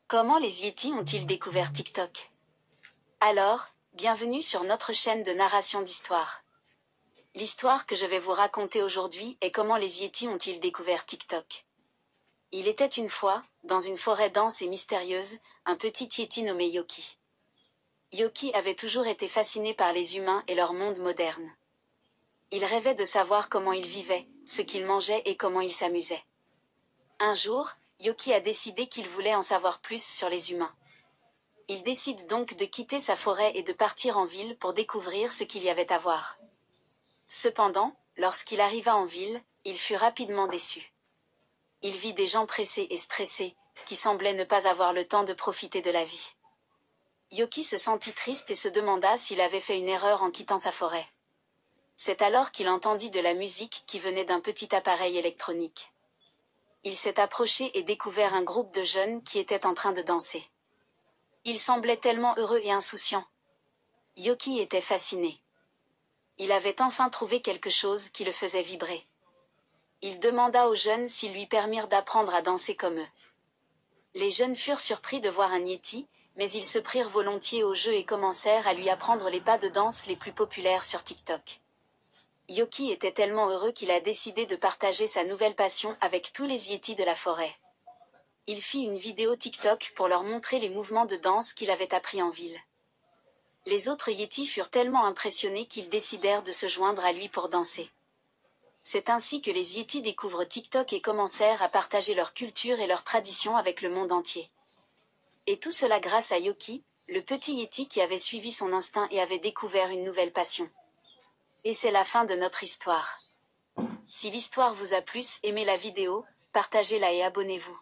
Comment les Yétis ont-ils découvert TikTok? Alors, bienvenue sur notre chaîne de narration d'histoire. L'histoire que je vais vous raconter aujourd'hui est comment les Yétis ont-ils découvert TikTok. Il était une fois, dans une forêt dense et mystérieuse, un petit Yéti nommé Yoki. Yoki avait toujours été fasciné par les humains et leur monde moderne. Il rêvait de savoir comment ils vivaient, ce qu'ils mangeaient et comment ils s'amusaient. Un jour, Yoki a décidé qu'il voulait en savoir plus sur les humains. Il décide donc de quitter sa forêt et de partir en ville pour découvrir ce qu'il y avait à voir. Cependant, lorsqu'il arriva en ville, il fut rapidement déçu. Il vit des gens pressés et stressés, qui semblaient ne pas avoir le temps de profiter de la vie. Yoki se sentit triste et se demanda s'il avait fait une erreur en quittant sa forêt. C'est alors qu'il entendit de la musique qui venait d'un petit appareil électronique. Il s'est approché et découvert un groupe de jeunes qui étaient en train de danser. Ils semblaient tellement heureux et insouciants. Yoki était fasciné. Il avait enfin trouvé quelque chose qui le faisait vibrer. Il demanda aux jeunes s'ils lui permirent d'apprendre à danser comme eux. Les jeunes furent surpris de voir un Yéti, mais ils se prirent volontiers au jeu et commencèrent à lui apprendre les pas de danse les plus populaires sur TikTok. Yoki était tellement heureux qu'il a décidé de partager sa nouvelle passion avec tous les Yétis de la forêt. Il fit une vidéo TikTok pour leur montrer les mouvements de danse qu'il avait appris en ville. Les autres Yétis furent tellement impressionnés qu'ils décidèrent de se joindre à lui pour danser. C'est ainsi que les Yétis découvrent TikTok et commencèrent à partager leur culture et leurs traditions avec le monde entier. Et tout cela grâce à Yoki, le petit Yéti qui avait suivi son instinct et avait découvert une nouvelle passion. Et c'est la fin de notre histoire. Si l'histoire vous a plu, aimez la vidéo, partagez-la et abonnez-vous.